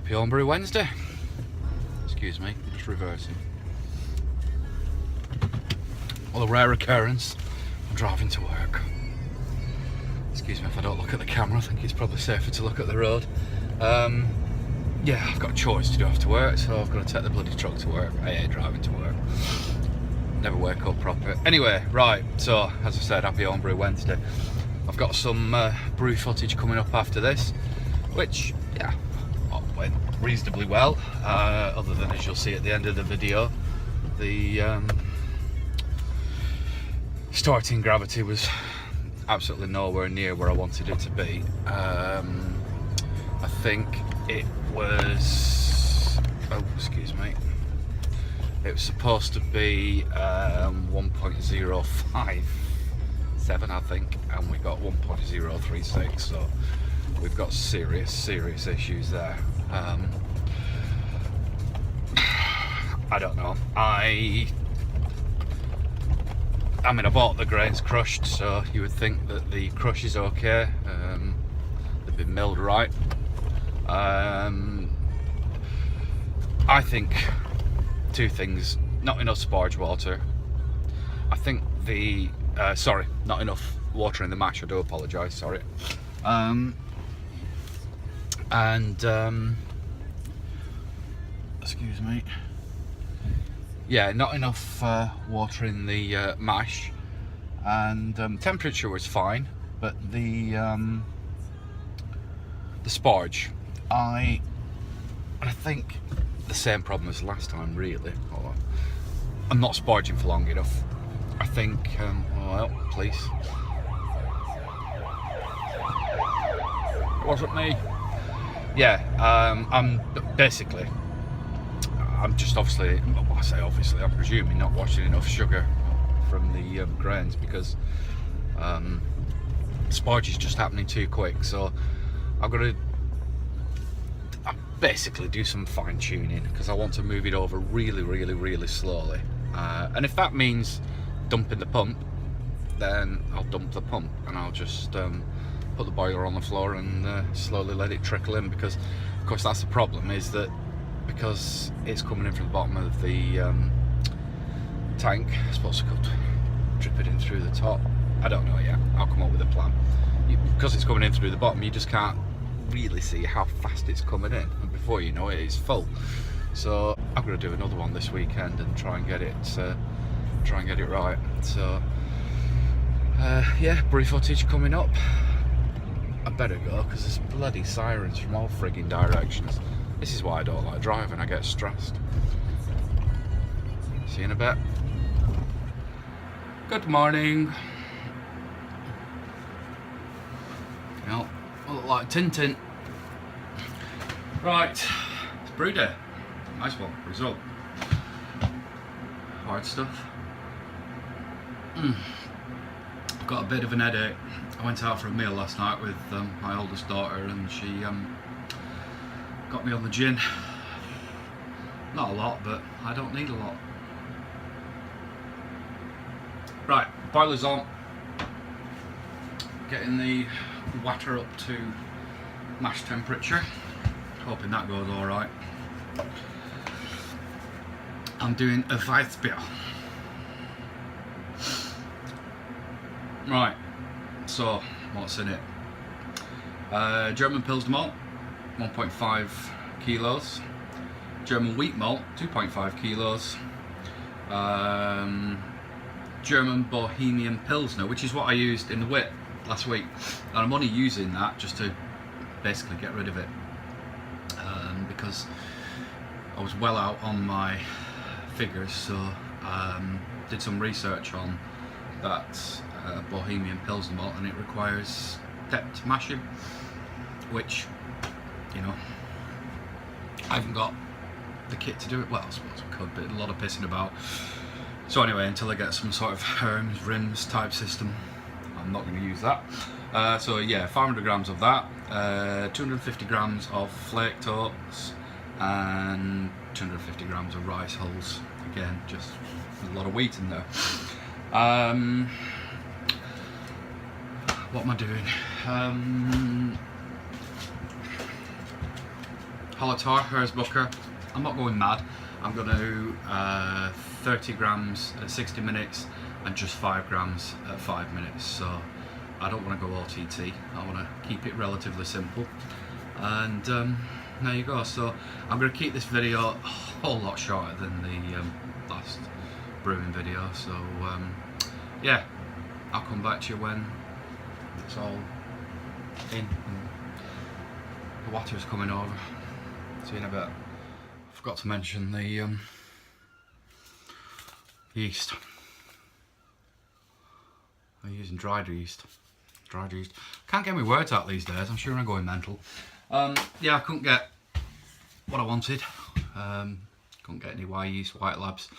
Happy Homebrew Wednesday. Excuse me, just reversing. Well, a rare occurrence, I'm driving to work. Excuse me if I don't look at the camera, I think it's probably safer to look at the road. Yeah, I've got a choice to do after work, so I've got to take the bloody truck to work. I hate driving to work. Never wake up proper. Anyway, right, so as I said, Happy Homebrew Wednesday. I've got some brew footage coming up after this, which, yeah, went reasonably well, other than, as you'll see at the end of the video, the starting gravity was absolutely nowhere near where I wanted it to be. I think it was, oh excuse me, it was supposed to be 1.057 I think, and we got 1.036, so we've got serious issues there. I don't know, I mean, I bought the grains crushed, so you would think that the crush is okay. They've been milled right. I think two things: not enough sparge water. I think the sorry, not enough water in the mash. I do apologise. Sorry. Excuse me. Yeah, not enough water in the mash, and temperature was fine, but the sparge, I think the same problem as last time, really. I'm not sparging for long enough. I think, well, please. It wasn't me. Yeah, I'm basically, I'm just obviously, well, I say obviously, I'm presuming not washing enough sugar from the grains, because sparge is just happening too quick. So I've got to basically do some fine tuning, because I want to move it over really slowly. And if that means dumping the pump, then I'll dump the pump, and I'll just put the boiler on the floor and slowly let it trickle in, because of course that's the problem, is that because it's coming in from the bottom of the tank, I suppose I could drip it in through the top. I don't know yet, I'll come up with a plan. Because it's coming in through the bottom, you just can't really see how fast it's coming in, and before you know it, it's full. So I'm going to do another one this weekend and try and get it right. So yeah, brew footage coming up. I better go, because there's bloody sirens from all frigging directions. This is why I don't like driving, I get stressed. See you in a bit. Good morning. Well, I look like Tintin. Right, it's brew day. Nice one, result. Hard stuff. I've got a bit of an headache. I went out for a meal last night with my oldest daughter, and she got me on the gin. Not a lot, but I don't need a lot. Right, boiler's on. Getting the water up to mash temperature. Hoping that goes alright. I'm doing a Weissbier. Right, so what's in it? German Pilsner malt, 1.5 kilos. German wheat malt, 2.5 kilos. German Bohemian Pilsner, which is what I used in the whip last week, and I'm only using that just to basically get rid of it, because I was well out on my figures, so did some research on that Bohemian Pilsner malt, and it requires depth mashing, which, you know, I haven't got the kit to do it. Well, I suppose I could, but a lot of pissing about. So anyway, until I get some sort of Herms, Rims type system, I'm not going to use that. So yeah, 500 grams of that, 250 grams of flaked oats, and 250 grams of rice hulls. Again, just a lot of wheat in there. What am I doing? Halatar, Herzbucker. I'm not going mad. I'm going to do 30 grams at 60 minutes and just 5 grams at 5 minutes. So I don't want to go OTT. I want to keep it relatively simple. And there you go. So I'm going to keep this video a whole lot shorter than the last brewing video. So yeah, I'll come back to you when it's all in and the water's coming over. See you in a bit. I forgot to mention the yeast. I'm using dried yeast. Dried yeast. Can't get my words out these days. I'm sure I'm going mental. Yeah, I couldn't get what I wanted. Couldn't get any Y yeast, White Labs.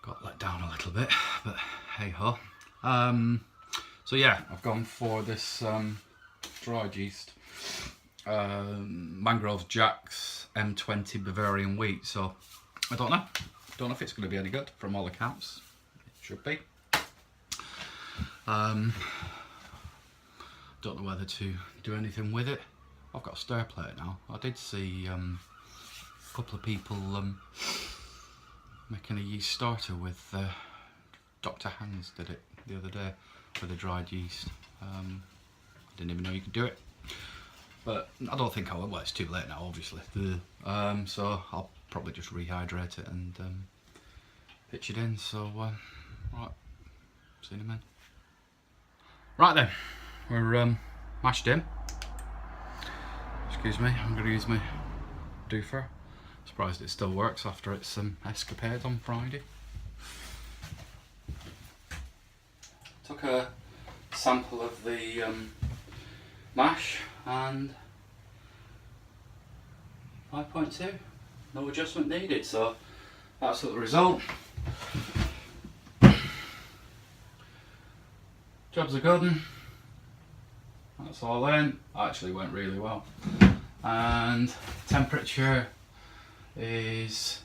Got let down a little bit, but hey ho. So yeah, I've gone for this dried yeast. Mangrove Jack's M20 Bavarian wheat. So I don't know if it's going to be any good. From all accounts, it should be. Don't know whether to do anything with it. I've got a stir plate now. I did see a couple of people making a yeast starter with Dr. Hans did it the other day with a dried yeast. I didn't even know you could do it, but I don't think I will. Well, it's too late now, obviously. So I'll probably just rehydrate it and pitch it in. So right, see you in a minute. Right then, we're mashed in. Excuse me, I'm going to use my doofer. Surprised it still works after its escapade on Friday. Took a sample of the mash and 5.2. No adjustment needed, so that's the result. Jobs are good. That's all in. Actually went really well. And temperature is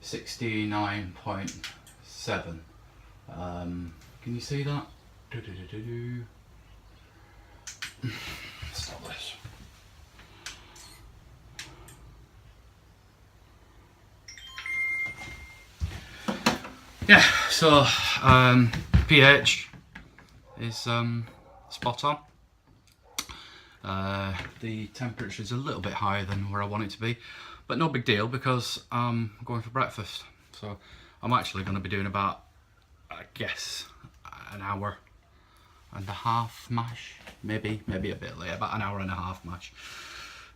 69.7. Can you see that? Stop this. Yeah, so pH is spot on. The temperature is a little bit higher than where I want it to be, but no big deal because I'm going for breakfast. So I'm actually going to be doing about, I guess, an hour and a half mash, maybe a bit later, about an hour and a half mash.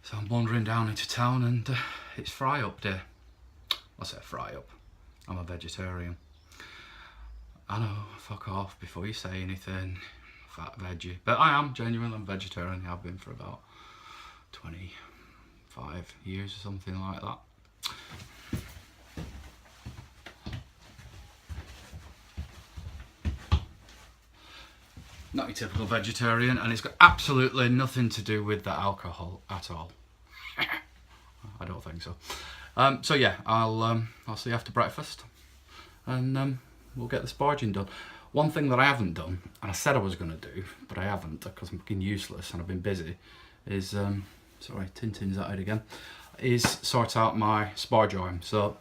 So I'm wandering down into town and it's fry up day. I say fry up, I'm a vegetarian. I know, fuck off before you say anything, fat veggie. But I am genuinely a vegetarian. I've been for about 25 years or something like that. Not your typical vegetarian, and it's got absolutely nothing to do with the alcohol at all. I don't think so. So yeah, I'll see you after breakfast, and we'll get the sparging done. One thing that I haven't done, and I said I was going to do, but I haven't because I'm fucking useless and I've been busy, is, sorry, Tintin's at it again, is sort out my sparge arm. So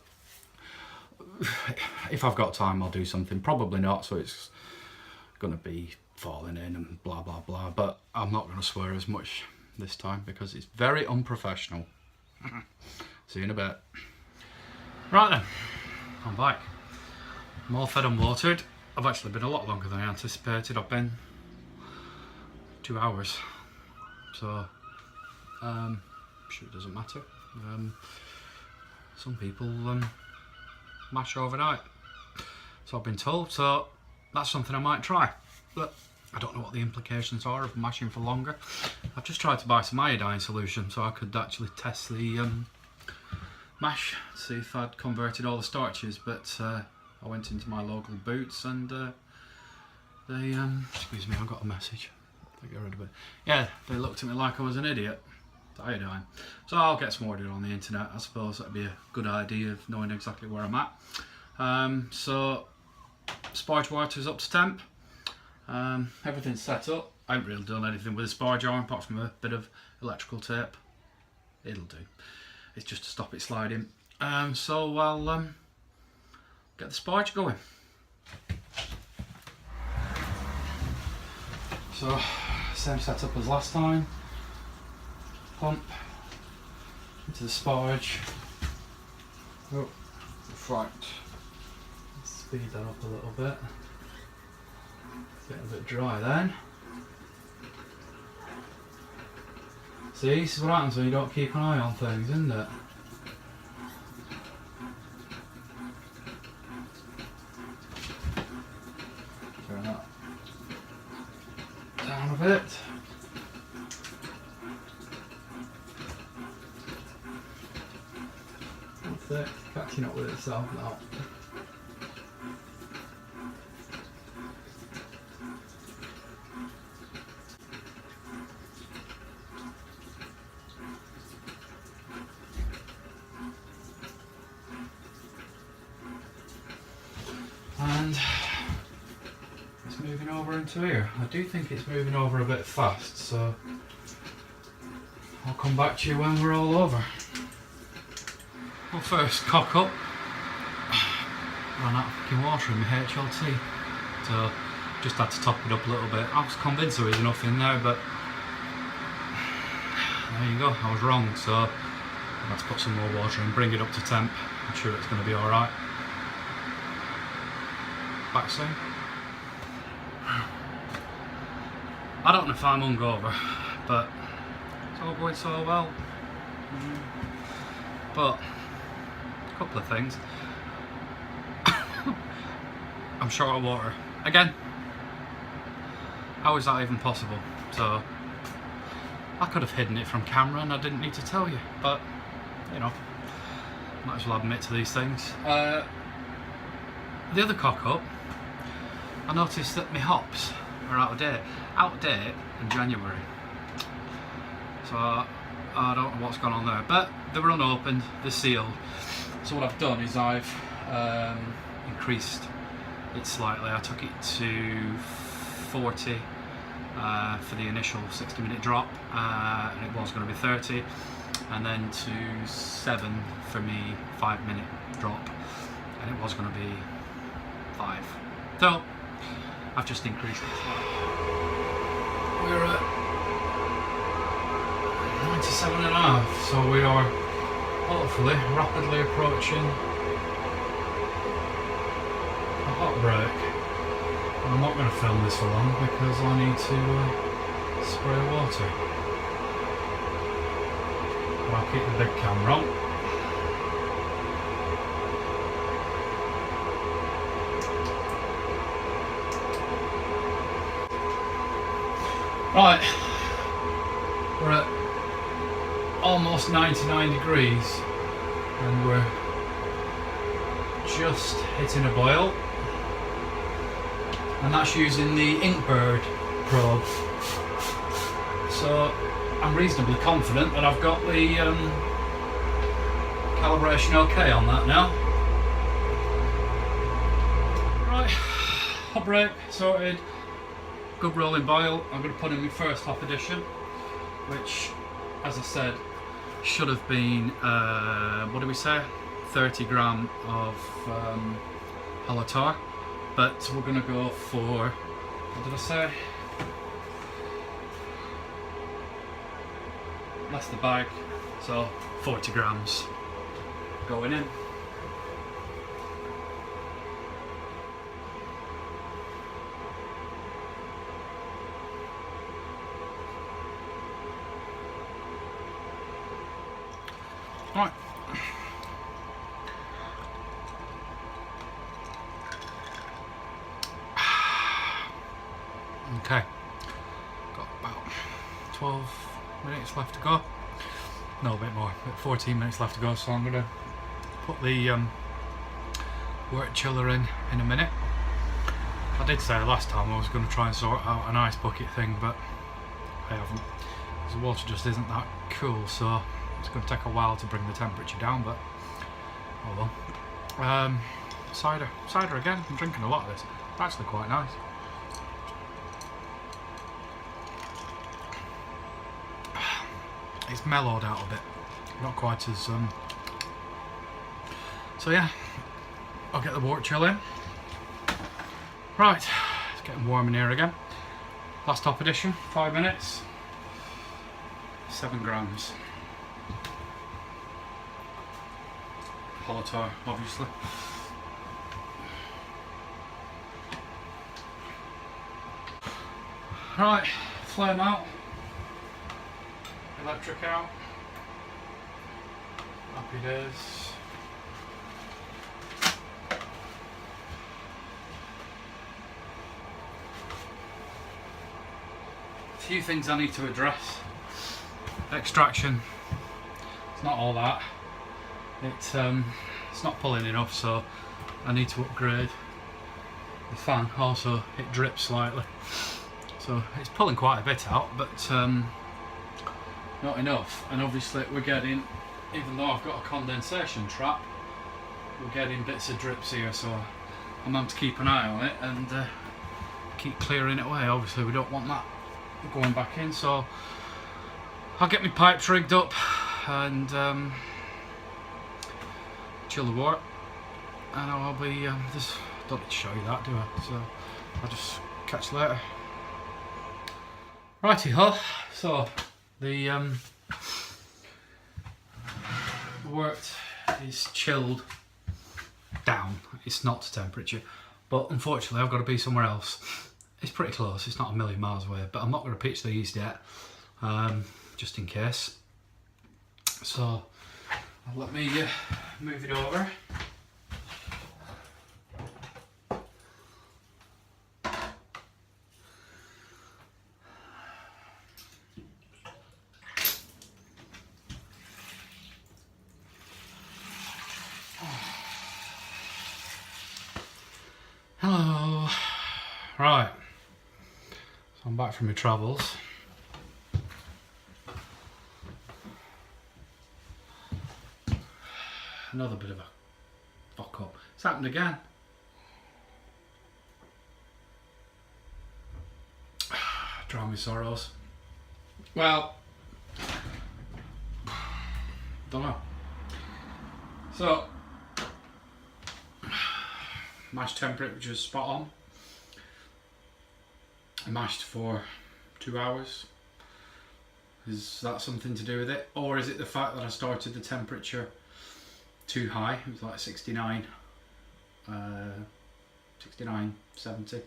if I've got time, I'll do something. Probably not, so it's going to be falling in and blah, blah, blah. But I'm not going to swear as much this time because it's very unprofessional. See you in a bit. Right then, I'm back. I'm all fed and watered. I've actually been a lot longer than I anticipated. I've been 2 hours. So, sure it doesn't matter. Some people mash overnight. So I've been told, so that's something I might try. But I don't know what the implications are of mashing for longer. I've just tried to buy some iodine solution so I could actually test the mash, see if I'd converted all the starches, but I went into my local Boots and they, excuse me, I got a message. I'll get rid of it. Yeah, they looked at me like I was an idiot. Iodine. So I'll get some ordered on the internet. I suppose that'd be a good idea of knowing exactly where I'm at. So sparge water's up to temp. Everything's set up. I haven't really done anything with the sparge arm apart from a bit of electrical tape. it'll do. It's just to stop it sliding. So I'll get the sparge going. So same setup as last time. Pump into the sparge. Oh, right. Let's speed that up a little bit. Getting a bit dry then. See, this is what happens when you don't keep an eye on things, isn't it? Turn that down a bit. That's it, catching up with itself now. And it's moving over into here. I do think it's moving over a bit fast, so I'll come back to you when we're all over. Well, first cock up. Ran out of fucking water in my HLT, so just had to top it up a little bit. I was convinced there was enough in there, but there you go, I was wrong, so I had to put some more water in, bring it up to temp. I'm sure it's going to be alright. Back soon. I don't know if I'm hungover, but it's all going so well. But a couple of things. I'm short of water again. How is that even possible? So I could have hidden it from camera and I didn't need to tell you, but you know, might as well admit to these things. The other cock up, I noticed that my hops are out of date in January, so I don't know what's gone on there, but they were unopened, they're sealed. So what I've done is I've increased it slightly. I took it to 40 for the initial 60-minute drop, and it was going to be 30, and then to 7 for me 5-minute drop, and it was going to be 5. So I've just increased it slightly. We're at 97.5, so we are hopefully rapidly approaching a hot break. And I'm not going to film this for long because I need to spray water. But I'll keep the big camera on. Right, we're at almost 99 degrees and we're just hitting a boil, and that's using the Inkbird probe. So I'm reasonably confident that I've got the calibration okay on that now. Right, hot break sorted. Good rolling boil. I'm going to put in my first hop edition, which, as I said, should have been, what did we say? 30 gram of hallotar, but we're going to go for, what did I say? Less the bag, so 40 grams going in. Right. Okay. Got about 12 minutes left to go. No, a bit more. About 14 minutes left to go. So I'm gonna put the wort chiller in a minute. I did say last time I was going to try and sort out an ice bucket thing, but I haven't. Because the water just isn't that cool, so it's going to take a while to bring the temperature down, but oh well. Cider again. I'm drinking a lot of this. It's actually quite nice. It's mellowed out a bit. not quite as so yeah, I'll get the wort chill in. Right, it's getting warm in here again. Last top edition, 5 minutes, 7 grams. Holotar, obviously. Right, flame out, electric out, happy days. A few things I need to address. Extraction, it's not all that. It's not pulling enough, so I need to upgrade the fan. Also, it drips slightly, so it's pulling quite a bit out, but not enough. And obviously we're getting, even though I've got a condensation trap, we're getting bits of drips here, so I'm going to keep an eye on it and keep clearing it away. Obviously we don't want that going back in, so I'll get my pipes rigged up and chill the wort, and I'll be just don't need to show you that, do I? So I'll just catch you later. Righty ho, so the wort is chilled down. It's not to temperature, but unfortunately I've got to be somewhere else. It's pretty close, it's not a million miles away, but I'm not going to pitch these yet, just in case. So let me move it over. Hello. Right. So I'm back from my travels. Another bit of a fuck up. It's happened again. Drown my sorrows. Well, don't know. So, mash temperature is spot on. I mashed for 2 hours. Is that something to do with it? Or is it the fact that I started the temperature too high? It was like 69, 69, 70, and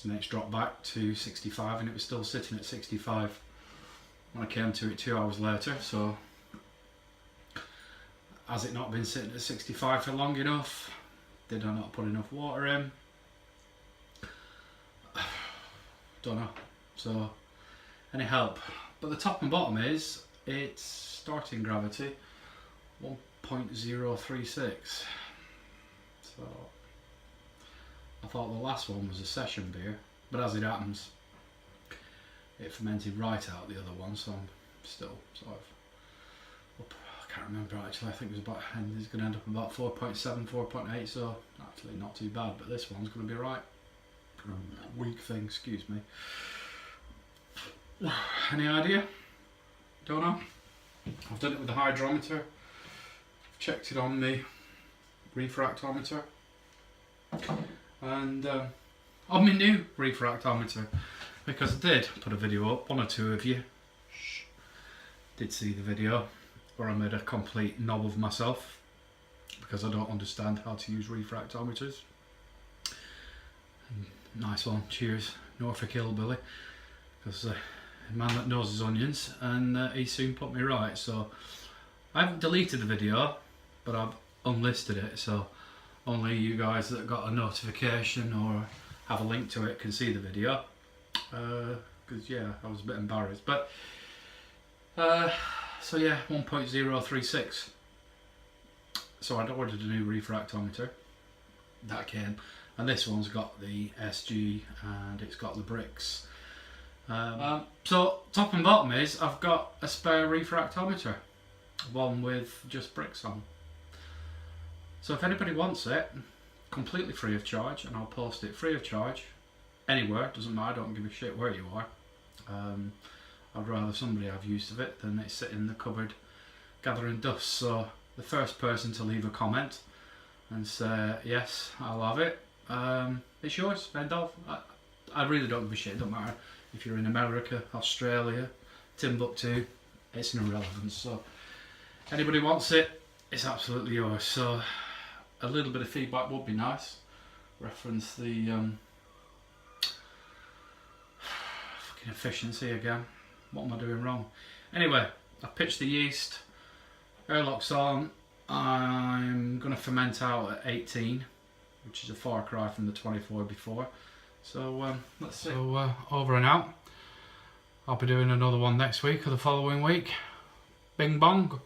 then it's dropped back to 65, and it was still sitting at 65 when I came to it 2 hours later. So has it not been sitting at 65 for long enough? Did I not put enough water in? Don't know. So any help? But the top and bottom is it's starting gravity 1.036. So I thought the last one was a session beer, but as it happens, it fermented right out the other one, so I'm still sort of up. I can't remember actually. I think it was about, and it's going to end up about 4.7, 4.8. So actually not too bad, but this one's going to be right. Weak thing, excuse me. Any idea? Don't know. I've done it with the hydrometer. I've checked it on the refractometer, and on my new refractometer, because I did put a video up. 1 or 2 of you did see the video where I made a complete knob of myself because I don't understand how to use refractometers. Nice one, cheers, Norfolk Hillbilly, because a man that knows his onions, and he soon put me right. So I haven't deleted the video, but I've unlisted it, so only you guys that got a notification or have a link to it can see the video, because yeah, I was a bit embarrassed. But so yeah, 1.036. So I'd ordered a new refractometer that came, and this one's got the SG and it's got the bricks. So top and bottom is I've got a spare refractometer, one with just bricks on. So if anybody wants it, completely free of charge, and I'll post it free of charge anywhere, doesn't matter, I don't give a shit where you are. I'd rather somebody have use of it than it sit in the cupboard gathering dust. So the first person to leave a comment and say yes, I'll have it, it's yours. End of. I really don't give a shit. It don't matter if you're in America, Australia, Timbuktu. It's an irrelevance. So anybody wants it, it's absolutely yours. So a little bit of feedback would be nice. Reference the fucking efficiency again. What am I doing wrong? Anyway, I've pitched the yeast. Airlock's on. I'm going to ferment out at 18, which is a far cry from the 24 before. So let's see. So over and out. I'll be doing another one next week or the following week. Bing bong.